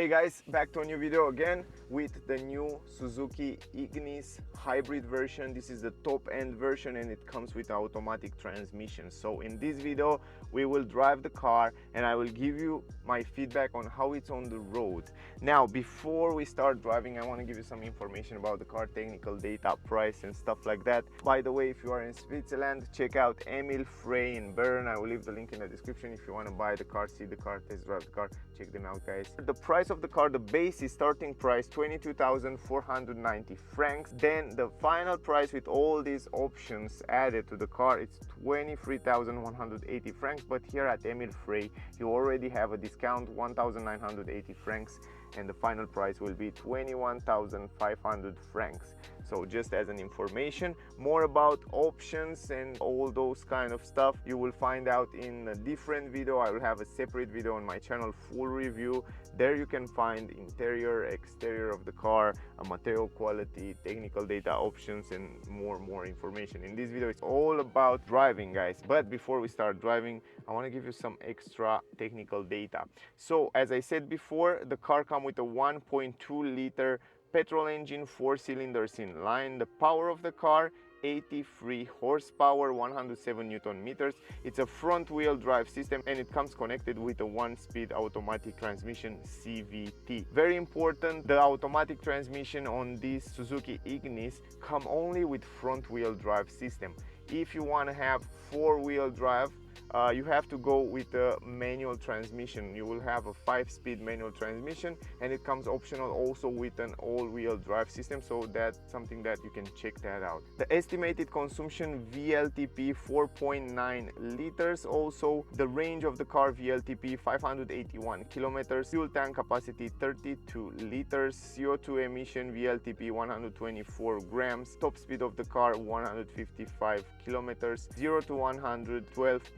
Hey guys, back to a new video again with the new Suzuki Ignis hybrid version. This is the top end version and it comes with automatic transmission. So in this video we will drive the car and I will give you my feedback on how it's on the road. Now before we start driving, I want to give you some information about the car, technical data, price and stuff like that. By the way, if you are in Switzerland, check out Emil Frey in Bern. I will leave the link in the description if you want to buy the car, see the car, test drive the car. Check them out guys. The price of the car, the basic starting price 22,490 francs. Then the final price with all these options added to the car, it's 23,180 francs. But here at Emil Frey you already have a discount, 1,980 francs, and the final price will be 21,500 francs. So just as an information, more about options and all those kind of stuff you will find out in a different video. I will have a separate video on my channel, full review. There you can find interior, exterior of the car, material quality, technical data, options and more information. In this video it's all about driving guys, but before we start driving I want to give you some extra technical data. So as I said before, the car comes with a 1.2 liter petrol engine, 4 cylinders in line. The power of the car 83 horsepower, 107 newton meters. It's a front wheel drive system and it comes connected with a 1-speed automatic transmission CVT. Very important, the automatic transmission on this Suzuki Ignis come only with front wheel drive system. If you want to have 4-wheel drive, you have to go with a manual transmission. You will have a 5-speed manual transmission and it comes optional also with an all-wheel drive system, so that's something that you can check that out. The estimated consumption VLTP 4.9 liters. Also the range of the car VLTP 581 kilometers, fuel tank capacity 32 liters, CO2 emission VLTP 124 grams, top speed of the car 155 kilometers, 0 to 100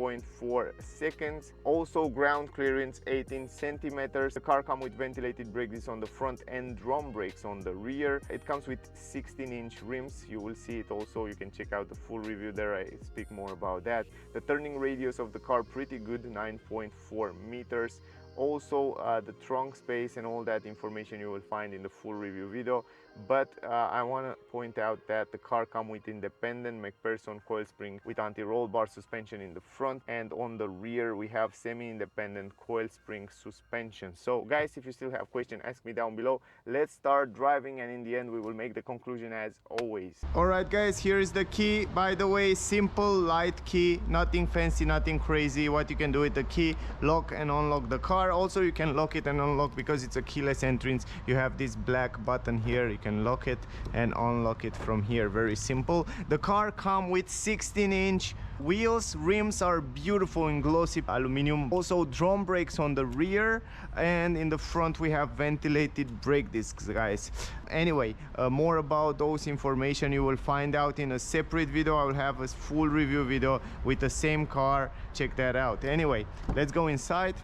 12.4 seconds. Also ground clearance 18 centimeters. The car comes with ventilated brake discs on the front and drum brakes on the rear. It comes with 16-inch rims. You will see it also, you can check out the full review there, I speak more about that. The turning radius of the car pretty good, 9.4 meters. Also the trunk space and all that information you will find in the full review video. But I want to point out that the car comes with independent McPherson coil spring with anti-roll bar suspension in the front, and on the rear we have semi-independent coil spring suspension. So guys, if you still have questions, ask me down below. Let's start driving and in the end we will make the conclusion as always. Alright guys, here is the key. By the way, simple light key, nothing fancy, nothing crazy. What you can do with the key, lock and unlock the car. Also you can lock it and unlock because it's a keyless entrance. You have this black button here, you can lock it and unlock it from here. Very simple. The car comes with 16-inch wheels. Rims are beautiful in glossy aluminum. Also drum brakes on the rear, and in the front we have ventilated brake discs guys. Anyway, more about those information you will find out in a separate video. I will have a full review video with the same car, check that out. Anyway, let's go inside.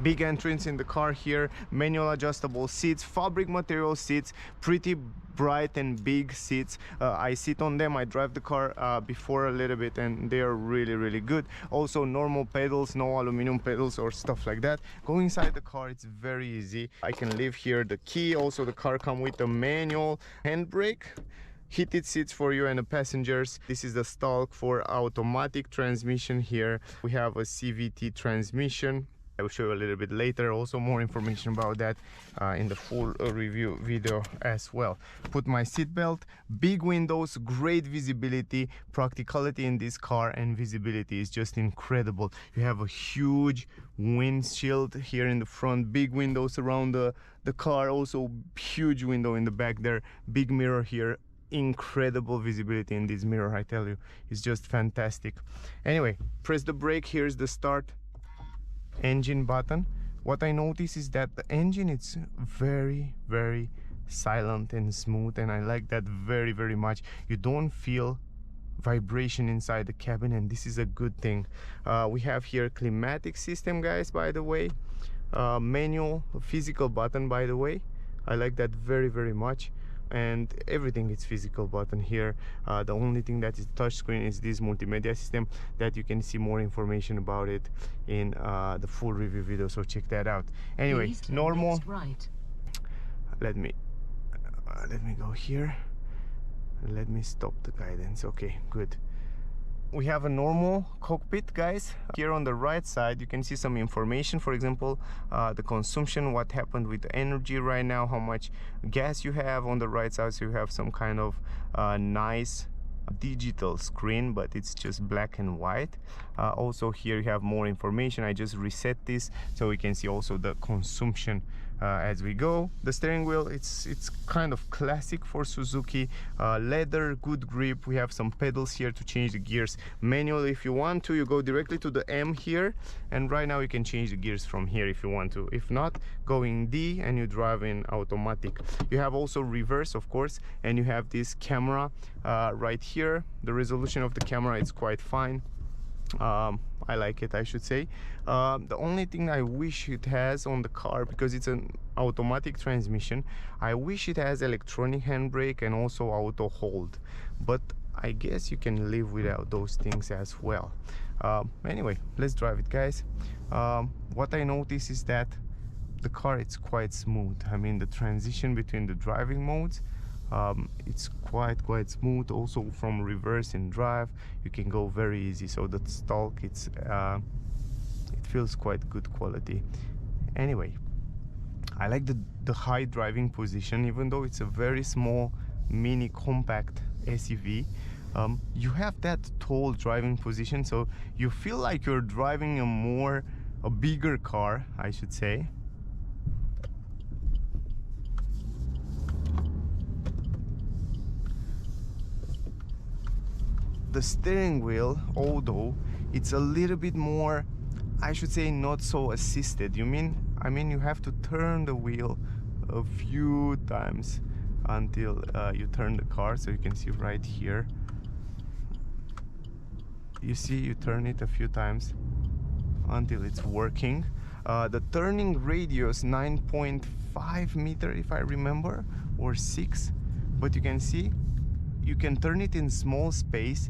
Big entrance in the car here, manual adjustable seats, fabric material seats, pretty bright and big seats. I sit on them, I drive the car before a little bit and they are really good. Also normal pedals, no aluminum pedals or stuff like that. Go inside the car, it's very easy. I can leave here the key. Also the car comes with a manual handbrake, heated seats for you and the passengers. This is the stalk for automatic transmission. Here we have a CVT transmission. I will show you a little bit later, also more information about that in the full review video as well. Put my seat belt, big windows, great visibility, practicality in this car, and visibility is just incredible. You have a huge windshield here in the front, big windows around the car, also huge window in the back there, big mirror here. Incredible visibility in this mirror, I tell you, it's just fantastic. Anyway, press the brake, here's the start engine button. What I notice is that the engine is very silent and smooth, and I like that very much. You don't feel vibration inside the cabin, and this is a good thing. We have here climatic system guys, by the way, manual physical button, by the way. I like that very much. and everything is physical button here. The only thing that is touchscreen is this multimedia system that you can see more information about it in the full review video, so check that out. Anyway, normal. Right. Let me go here. Let me stop the guidance. Okay, good. We have a normal cockpit, guys. Here on the right side you can see some information, for example the consumption, what happened with the energy right now, how much gas you have. On the right side, so you have some kind of nice digital screen, but it's just black and white. Also here you have more information. I just reset this so we can see also the consumption as we go. The steering wheel, it's kind of classic for Suzuki. Leather, good grip. We have some pedals here to change the gears manually. If you want to, you go directly to the M here, and right now you can change the gears from here if you want to. If not, go in D and you drive in automatic. You have also reverse, of course, and you have this camera right here. The resolution of the camera is quite fine. I like it, I should say. The only thing I wish it has on the car, because it's an automatic transmission, I wish it has electronic handbrake and also auto hold, but I guess you can live without those things as well. Anyway, let's drive it, guys. What I notice is that the car, it's quite smooth. I mean, the transition between the driving modes, it's quite smooth. Also from reverse and drive you can go very easy, so the stalk, it feels quite good quality. Anyway, I like the high driving position. Even though it's a very small mini compact SUV, you have that tall driving position, so you feel like you're driving a bigger car, I should say. The steering wheel, although it's a little bit more, I should say, not so assisted. I mean you have to turn the wheel a few times until you turn the car. So you can see right here, you see, you turn it a few times until it's working. The turning radius 9.5 meter if I remember, or 6, but you can see you can turn it in small space.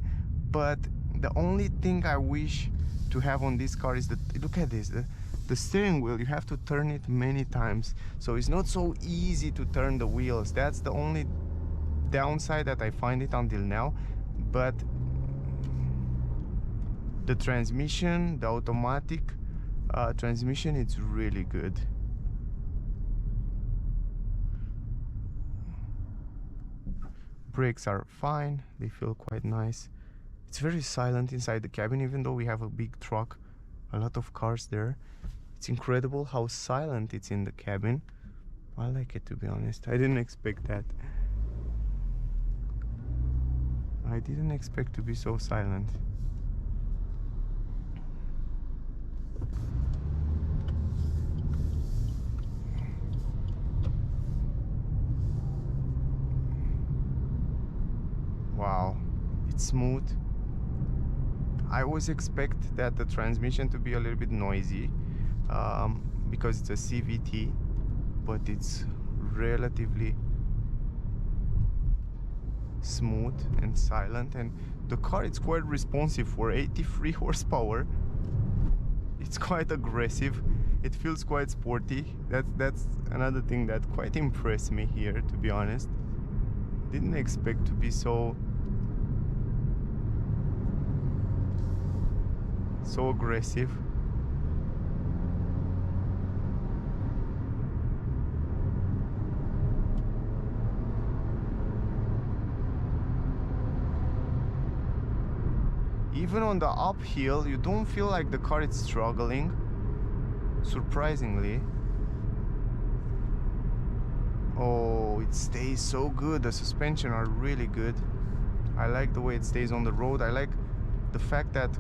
But the only thing I wish to have on this car is that, look at this, the steering wheel, you have to turn it many times, so it's not so easy to turn the wheels. That's the only downside that I find it until now. But the transmission, the automatic transmission, it's really good. Brakes are fine, they feel quite nice. It's very silent inside the cabin, even though we have a big truck, a lot of cars there. It's incredible how silent it's in the cabin. I like it, to be honest. I didn't expect that. I didn't expect to be so silent. Wow, it's smooth. I always expect that the transmission to be a little bit noisy because it's a CVT, but it's relatively smooth and silent, and the car, it's quite responsive for 83 horsepower. It's quite aggressive. It feels quite sporty. That's another thing that quite impressed me here, to be honest. Didn't expect to be so aggressive. Even on the uphill, you don't feel like the car is struggling, surprisingly. Oh, it stays so good. The suspension are really good. I like the way it stays on the road. I like the fact that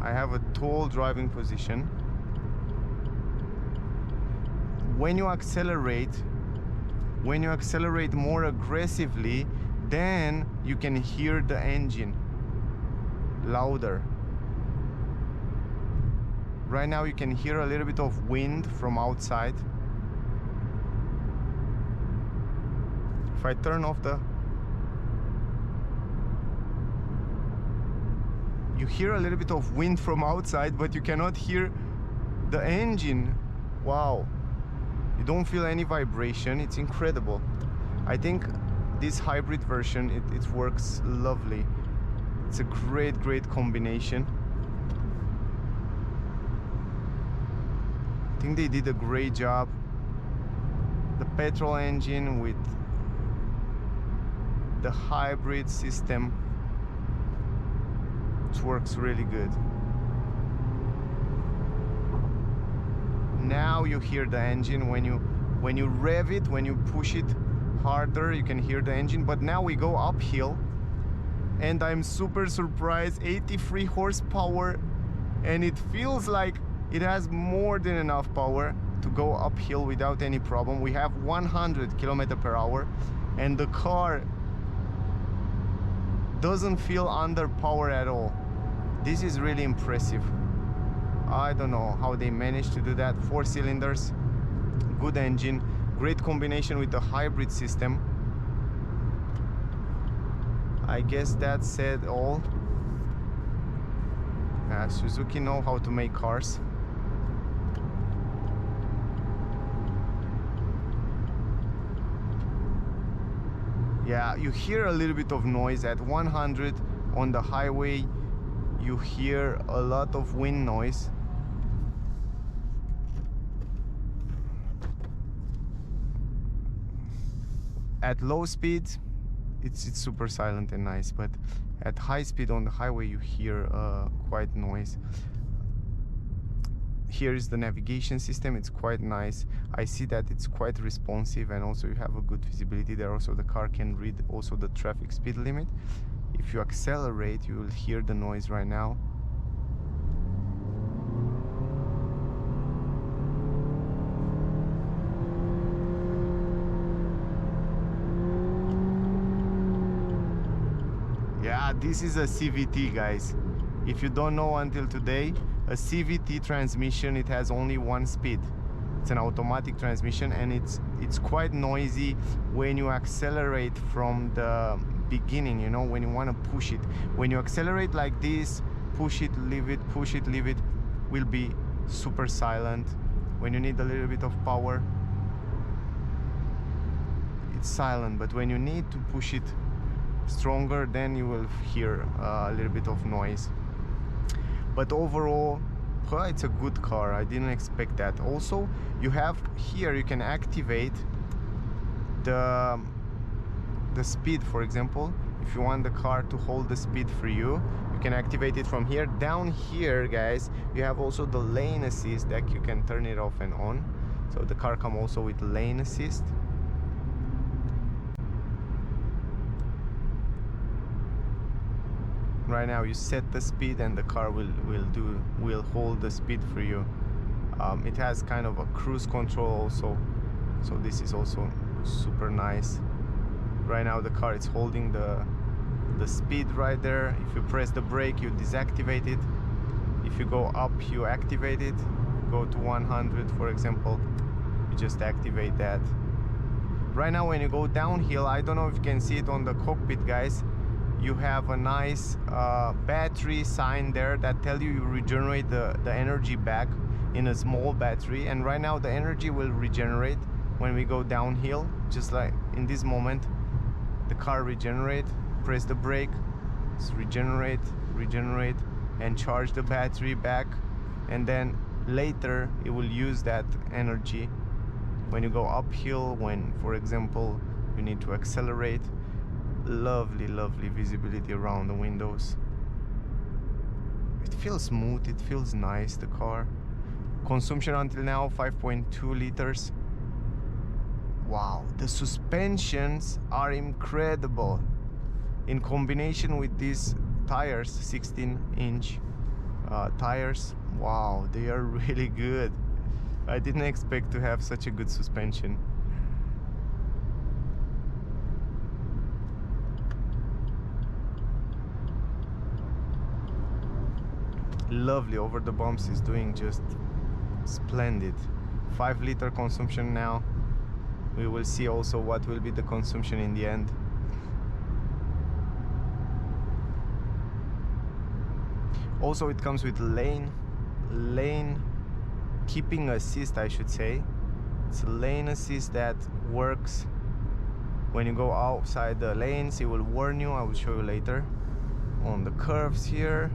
I have a tall driving position. When you accelerate more aggressively, then you can hear the engine louder. Right now you can hear a little bit of wind from outside. If I turn off the... You hear a little bit of wind from outside, but you cannot hear the engine. Wow. You don't feel any vibration. It's incredible. I think this hybrid version, it works lovely. It's a great combination. I think they did a great job. The petrol engine with the hybrid system, it works really good. Now you hear the engine when you rev it, when you push it harder, you can hear the engine. But now we go uphill, and I'm super surprised. 83 horsepower, and it feels like it has more than enough power to go uphill without any problem. We have 100 km/h, and the car doesn't feel under power at all. This is really impressive. I don't know how they managed to do that. 4 cylinders, good engine, great combination with the hybrid system. I guess that said all. Suzuki know how to make cars. Yeah, you hear a little bit of noise at 100 on the highway. You hear a lot of wind noise. At low speed, it's super silent and nice, but at high speed on the highway you hear quite noise. Here is the navigation system. It's quite nice. I see that it's quite responsive, and also you have a good visibility there. Also the car can read also the traffic speed limit. If you accelerate, you will hear the noise right now. Yeah, this is a CVT, guys. If you don't know until today, a CVT transmission, it has only one speed. It's an automatic transmission, and it's quite noisy when you accelerate from the beginning, you know, when you want to push it. When you accelerate like this, push it, leave it, push it, leave it, will be super silent. When you need a little bit of power, it's silent, but when you need to push it stronger, then you will hear a little bit of noise. But overall, it's a good car. I didn't expect that. Also, you have here, you can activate the speed. For example, if you want the car to hold the speed for you, you can activate it from here. Down here, guys, you have also the lane assist that you can turn it off and on. So the car comes also with lane assist. Right now you set the speed and the car will hold the speed for you. It has kind of a cruise control also, so this is also super nice. Right now the car is holding the speed right there. If you press the brake, you deactivate it. If you go up, you activate it. Go to 100, for example, you just activate that. Right now when you go downhill, I don't know if you can see it on the cockpit, guys, you have a nice battery sign there that tell you regenerate the energy back in a small battery. And right now the energy will regenerate when we go downhill. Just like in this moment, the car regenerate. Press the brake, regenerate, and charge the battery back. And then later it will use that energy when you go uphill, when, for example, you need to accelerate. Lovely visibility around the windows. It feels smooth, it feels nice, the car. Consumption until now 5.2 liters. Wow, the suspensions are incredible. In combination with these tires, 16-inch tires, wow, they are really good. I didn't expect to have such a good suspension. Lovely. Over the bumps is doing just splendid. 5 liter consumption now. We will see also what will be the consumption in the end. Also, it comes with lane keeping assist, I should say. It's a lane assist that works when you go outside the lanes. It will warn you. I will show you later on the curves here.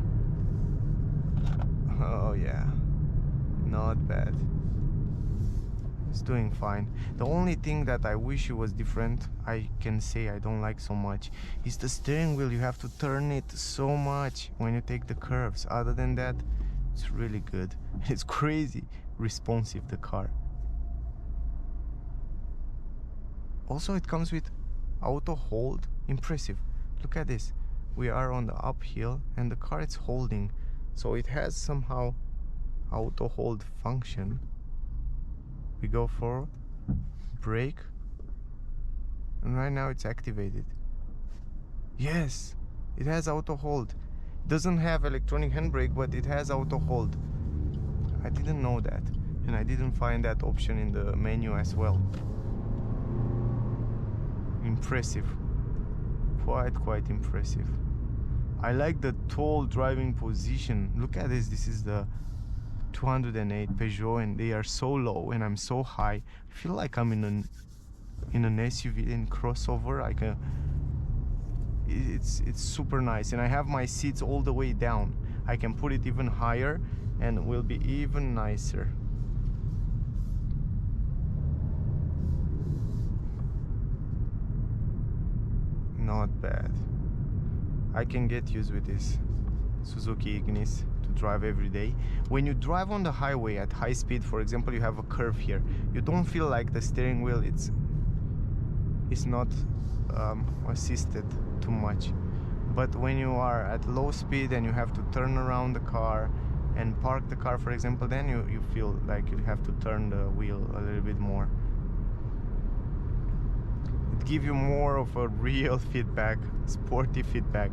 Oh yeah, not bad. It's doing fine. The only thing that I wish it was different, I can say I don't like so much, is the steering wheel. You have to turn it so much when you take the curves. Other than that, it's really good. It's crazy responsive, the car. Also, it comes with auto hold. Impressive. Look at this. We are on the uphill and the car is holding, so it has somehow auto hold function. We go for brake, and right now it's activated. Yes, it has auto hold. It doesn't have electronic handbrake, but it has auto hold. I didn't know that, and I didn't find that option in the menu as well. Impressive. Quite impressive. I like the tall driving position. Look at this. This is the 208 Peugeot, and they are so low and I'm so high. I feel like I'm in an SUV, in crossover. It's super nice, and I have my seats all the way down. I can put it even higher and it will be even nicer. Not bad. I can get used with this Suzuki Ignis to drive every day. When you drive on the highway at high speed, for example, you have a curve here, you don't feel like the steering wheel it's not assisted too much. But when you are at low speed and you have to turn around the car and park the car, for example, then you feel like you have to turn the wheel a little bit more. It gives you more of a real feedback, sporty feedback.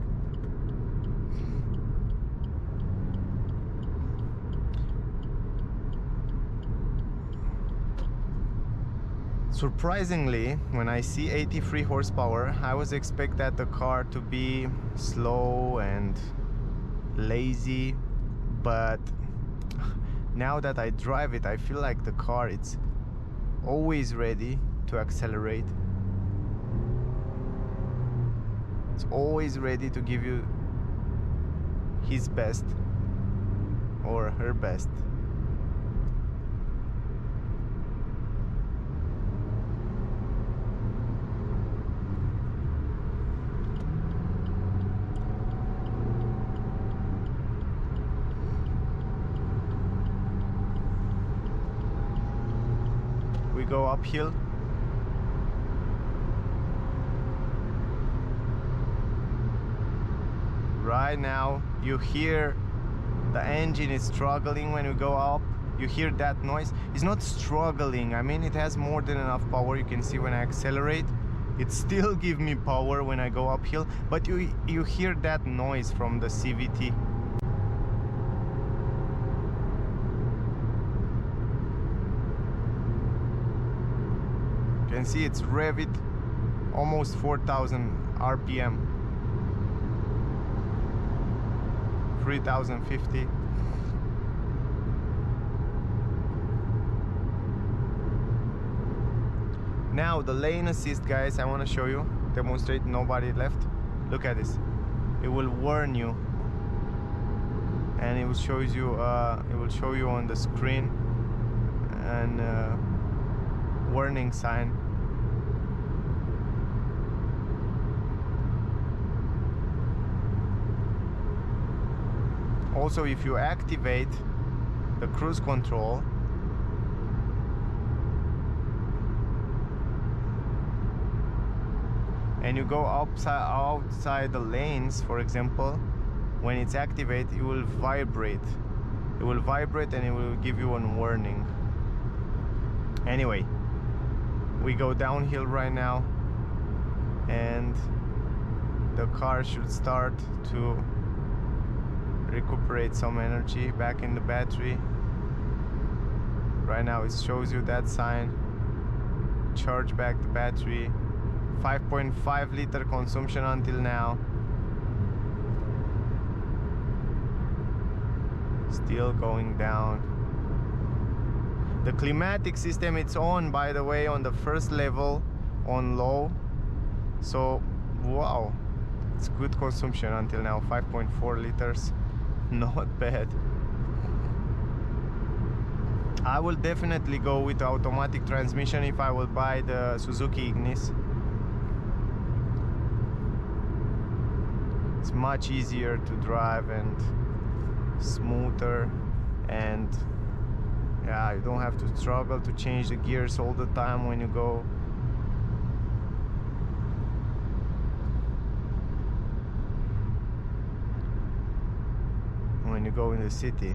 Surprisingly, when I see 83 horsepower, I was expect that the car to be slow and lazy, but now that I drive it, I feel like the car it's always ready to accelerate. It's always ready to give you his best or her best. We go uphill. Right now you hear the engine is struggling when you go up. You hear that noise. It's not struggling, I mean it has more than enough power. You can see when I accelerate it still gives me power when I go uphill, but you hear that noise from the CVT. You can see it's revved almost 4,000 RPM. 3,050. Now the lane assist, guys, I want to show you, demonstrate. Nobody left. Look at this. It will warn you, and it will show you on the screen an warning sign. Also, if you activate the cruise control, and you go outside the lanes, for example, when it's activated, it will vibrate. It will vibrate and it will give you a warning. Anyway, we go downhill right now, and the car should start to recuperate some energy back in the battery. Right now it shows you that sign. charge back the battery. 5.5 liter consumption until now. Still going down. The climatic system, it's on, by the way, on the first level, on low. So, wow, it's good consumption until now. 5.4 liters, not bad. I will definitely go with the automatic transmission if I will buy the Suzuki Ignis. It's much easier to drive and smoother, and yeah, you don't have to struggle to change the gears all the time when you go. When you go in the city.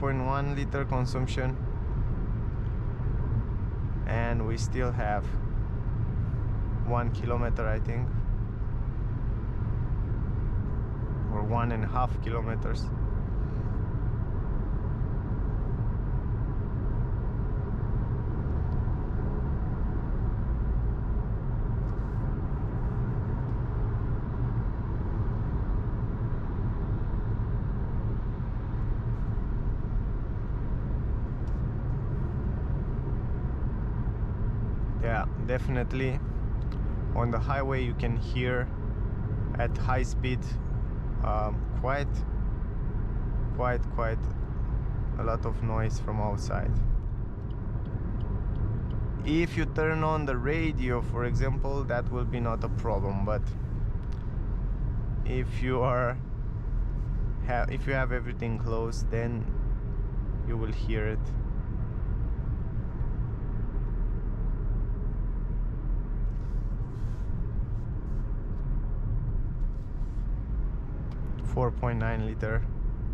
.1 liter consumption, and we still have 1 kilometer, I think, or 1.5 kilometers. Yeah, definitely on the highway you can hear at high speed quite a lot of noise from outside. If you turn on the radio, for example, that will be not a problem, but if you have everything closed, then you will hear it. .9 liter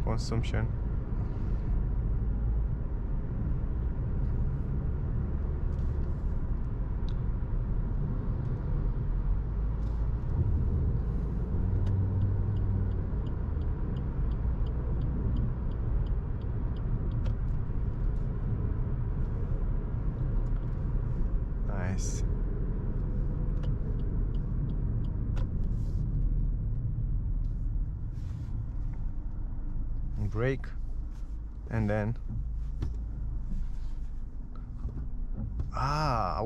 consumption. Nice. Brake, and then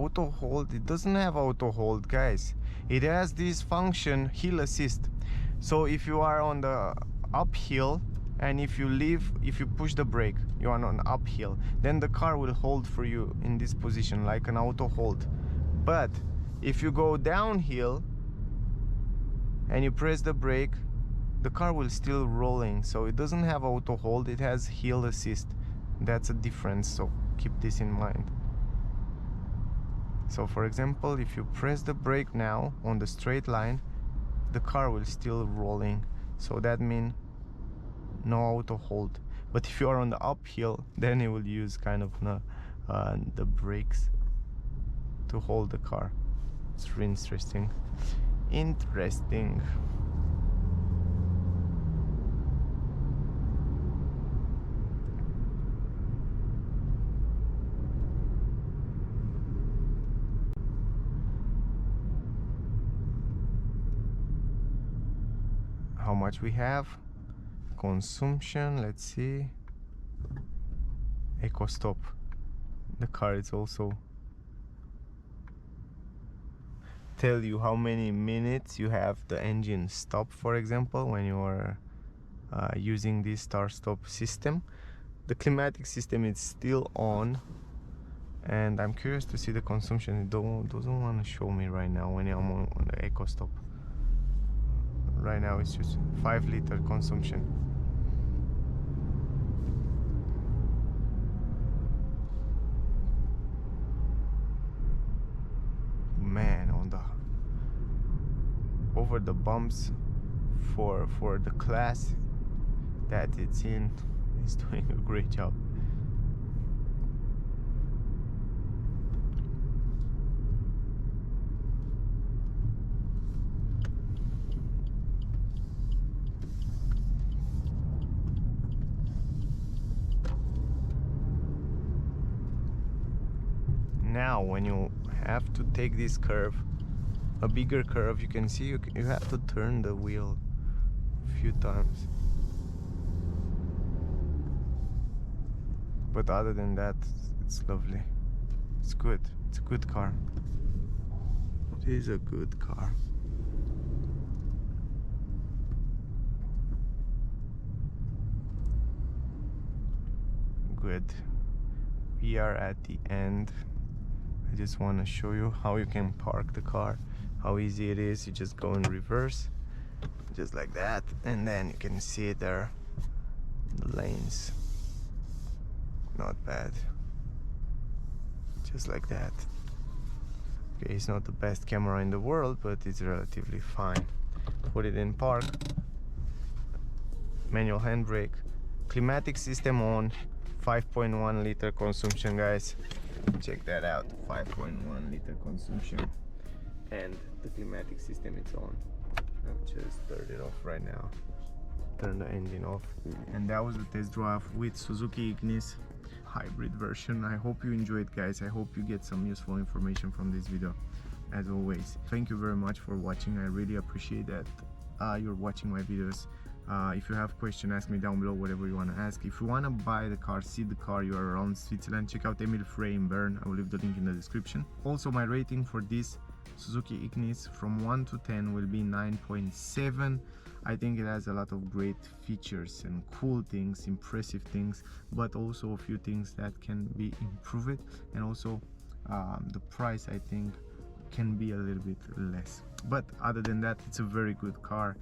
auto hold. It doesn't have auto hold, guys. It has this function, hill assist. So if you are on the uphill and if you push the brake, you are on uphill, then the car will hold for you in this position like an auto hold. But if you go downhill and you press the brake, the car will still rolling. So it doesn't have auto hold, it has hill assist. That's a difference, so keep this in mind. So for example, if you press the brake now on the straight line, the car will still rolling, so that means no auto hold. But if you are on the uphill, then it will use kind of the brakes to hold the car. It's really interesting. How much we have? Consumption, let's see. Eco stop. The car is also tell you how many minutes you have the engine stop, for example, when you are using this start-stop system. The climatic system is still on, and I'm curious to see the consumption. It doesn't want to show me right now when I'm on the eco stop. Right now it's just 5 liter consumption. Man, on the over the bumps for the class that it's in, is doing a great job. Now when you have to take this curve, a bigger curve, you can see you have to turn the wheel a few times. But other than that, it's lovely. It's good. It's a good car. It is a good car. Good. We are at the end. I just want to show you how you can park the car, how easy it is. You just go in reverse, just like that, and then you can see there the lanes. Not bad. Just like that. Okay, it's not the best camera in the world, but it's relatively fine. Put it in park. Manual handbrake. Climatic system on. 5.1 liter consumption, guys. Check that out. 5.1 liter consumption. And the climatic system is on. I'll just turn it off right now. Turn the engine off. And that was the test drive with Suzuki Ignis hybrid version. I hope you enjoyed, guys. I hope you get some useful information from this video. As always, thank you very much for watching. I really appreciate that you're watching my videos. If you have questions, ask me down below, whatever you want to ask. If you want to buy the car, see the car, you are around Switzerland, check out Emil Frey in Bern. I will leave the link in the description. Also, my rating for this Suzuki Ignis from 1 to 10 will be 9.7. I think it has a lot of great features and cool things, impressive things, but also a few things that can be improved. And also the price, I think, can be a little bit less. But other than that, it's a very good car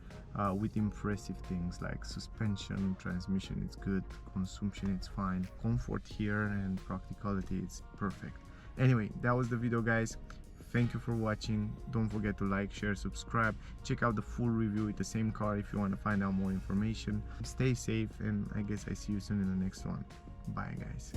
with impressive things like suspension, transmission, it's good, consumption, it's fine, comfort here, and practicality, it's perfect. Anyway, that was the video, guys. Thank you for watching. Don't forget to like, share, subscribe. Check out the full review with the same car if you want to find out more information. Stay safe, and I guess I see you soon in the next one. Bye, guys.